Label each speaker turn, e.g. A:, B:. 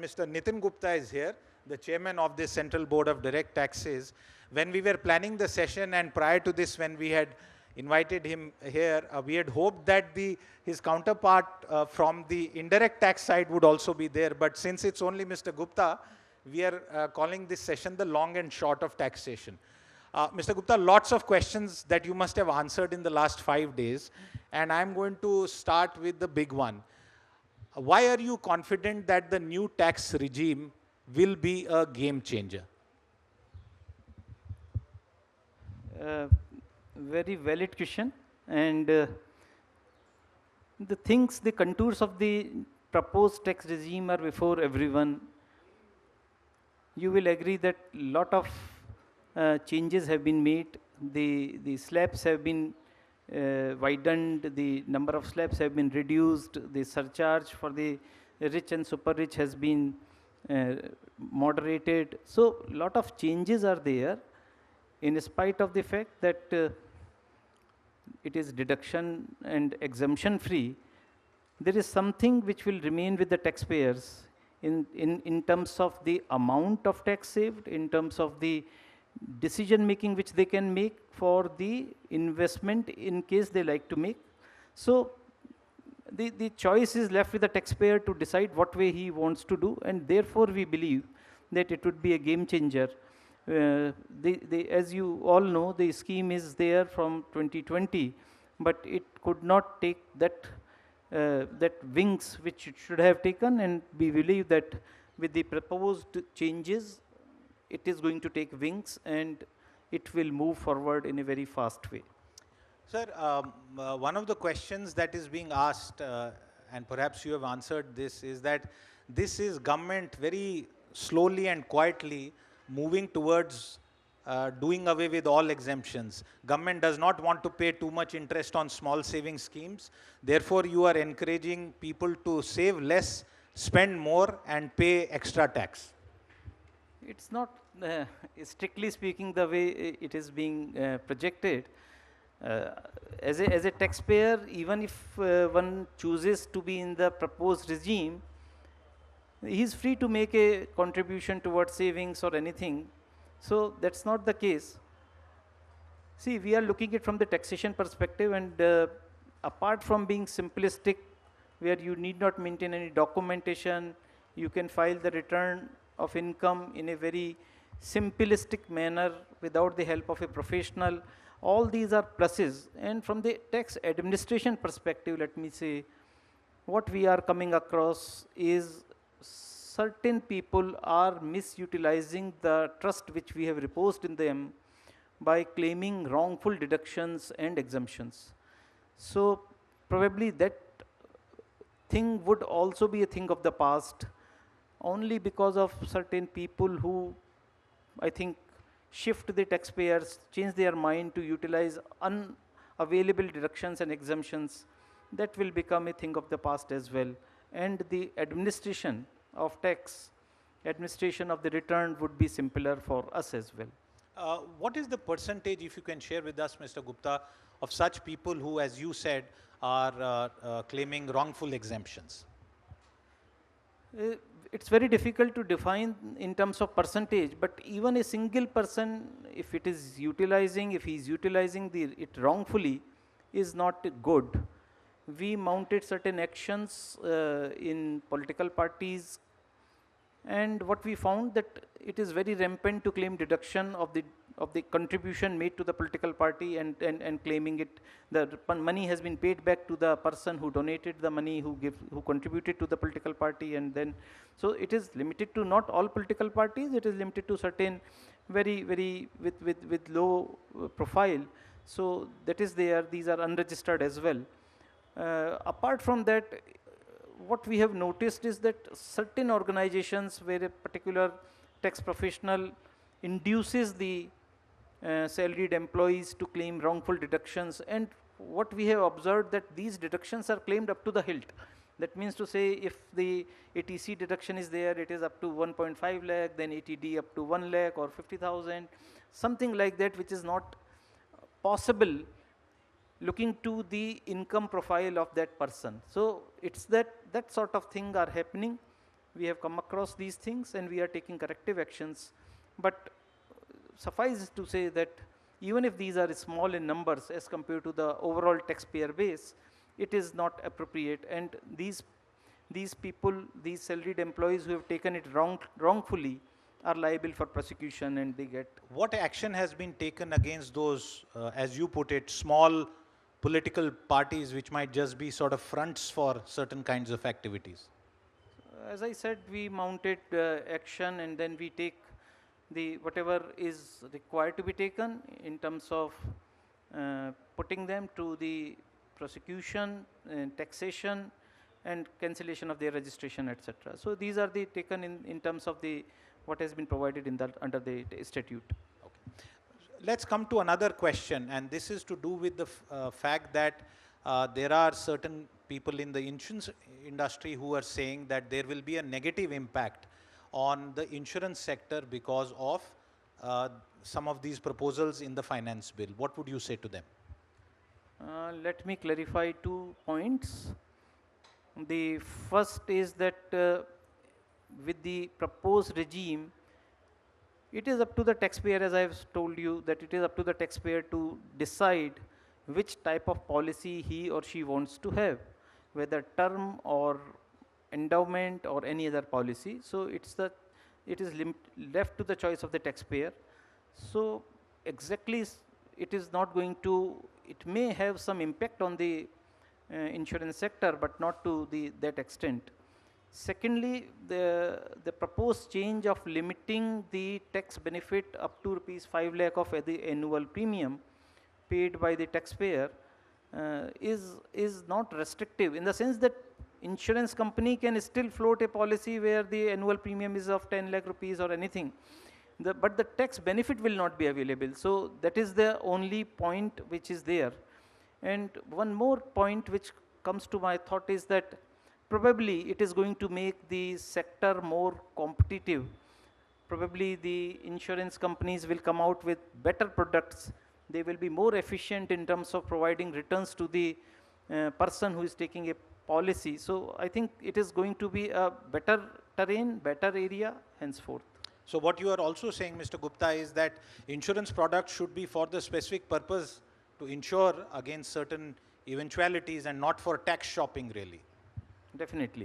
A: Mr. Nitin Gupta is here, the chairman of the Central Board of Direct Taxes. When we were planning the session and prior to this, when we had invited him here, we had hoped that his counterpart from the indirect tax side would also be there. But since it's only Mr. Gupta, we are calling this session the long and short of taxation. Mr. Gupta, lots of questions that you must have answered in the last 5 days. And I'm going to start with the big one. Why are you confident that the new tax regime will be a game changer?
B: Very valid question. And the contours of the proposed tax regime are before everyone. You will agree that a lot of changes have been made. The slabs have been widened, the number of slabs have been reduced, the surcharge for the rich and super rich has been moderated. So, lot of changes are there in spite of the fact that it is deduction and exemption free. There is something which will remain with the taxpayers in terms of the amount of tax saved, in terms of the decision making which they can make for the investment in case they like to make. So, the choice is left with the taxpayer to decide what way he wants to do, and therefore we believe that it would be a game changer. As you all know, the scheme is there from 2020, but it could not take that wings which it should have taken, and we believe that with the proposed changes, it is going to take wings and it will move forward in a very fast way.
A: Sir, one of the questions that is being asked, and perhaps you have answered this, is that this is government very slowly and quietly moving towards doing away with all exemptions. Government does not want to pay too much interest on small saving schemes. Therefore, you are encouraging people to save less, spend more, and pay extra tax.
B: It's not strictly speaking the way it is being projected. As a taxpayer, even if one chooses to be in the proposed regime, he is free to make a contribution towards savings or anything. So, that's not the case. See, we are looking at from the taxation perspective, and apart from being simplistic, where you need not maintain any documentation, you can file the return of income in a very simplistic manner without the help of a professional. All these are pluses, and from the tax administration perspective, let me say, what we are coming across is certain people are misutilizing the trust which we have reposed in them by claiming wrongful deductions and exemptions. So, probably that thing would also be a thing of the past, only because of certain people who, I think, shift the taxpayers, change their mind to utilize unavailable deductions and exemptions. That will become a thing of the past as well. And the administration of tax, administration of the return would be simpler for us as well.
A: What is the percentage, if you can share with us, Mr. Gupta, of such people who, as you said, are claiming wrongful exemptions?
B: It's very difficult to define in terms of percentage, but even a single person, if he is utilizing it wrongfully, is not good. We mounted certain actions in political parties, and what we found that it is very rampant to claim deduction of the contribution made to the political party, and claiming it, the money has been paid back to the person who donated the money, who contributed to the political party, and then, so it is limited to not all political parties, it is limited to certain very with low profile. So that is there, these are unregistered as well. Apart from that, what we have noticed is that certain organizations where a particular tax professional induces the salaried employees to claim wrongful deductions, and what we have observed that these deductions are claimed up to the hilt. That means to say, if the ATC deduction is there, it is up to 1.5 lakh, then ATD up to 1 lakh or 50,000, something like that, which is not possible looking to the income profile of that person. So, it's that sort of thing are happening, we have come across these things and we are taking corrective actions. But suffice to say that even if these are small in numbers as compared to the overall taxpayer base, it is not appropriate, and these people, these salaried employees who have taken it wrongfully are liable for prosecution, and they get.
A: What action has been taken against those, as you put it, small political parties which might just be sort of fronts for certain kinds of activities?
B: As I said, we mounted action, and then we take the whatever is required to be taken in terms of putting them to the prosecution, taxation, and cancellation of their registration, etc. So these are the taken in terms of the what has been provided in that under the statute.
A: Okay. Let's come to another question, and this is to do with the fact that there are certain people in the insurance industry who are saying that there will be a negative impact on the insurance sector because of some of these proposals in the finance bill. What would you say to them?
B: Let me clarify 2 points. The first is that with the proposed regime, it is up to the taxpayer, as I have told you, that it is up to the taxpayer to decide which type of policy he or she wants to have, whether term or endowment or any other policy. So it is left to the choice of the taxpayer. So exactly it is not going to, it may have some impact on the insurance sector, but not to that extent. Secondly, the proposed change of limiting the tax benefit up to rupees 5 lakh of the annual premium paid by the taxpayer is not restrictive, in the sense that insurance company can still float a policy where the annual premium is of 10 lakh rupees or anything, but the tax benefit will not be available. So that is the only point which is there. And one more point which comes to my thought is that probably it is going to make the sector more competitive. Probably the insurance companies will come out with better products. They will be more efficient in terms of providing returns to the person who is taking a policy. So I think it is going to be a better terrain, better area henceforth.
A: So what you are also saying, Mr. Gupta, is that insurance products should be for the specific purpose to insure against certain eventualities and not for tax shopping, really.
B: Definitely.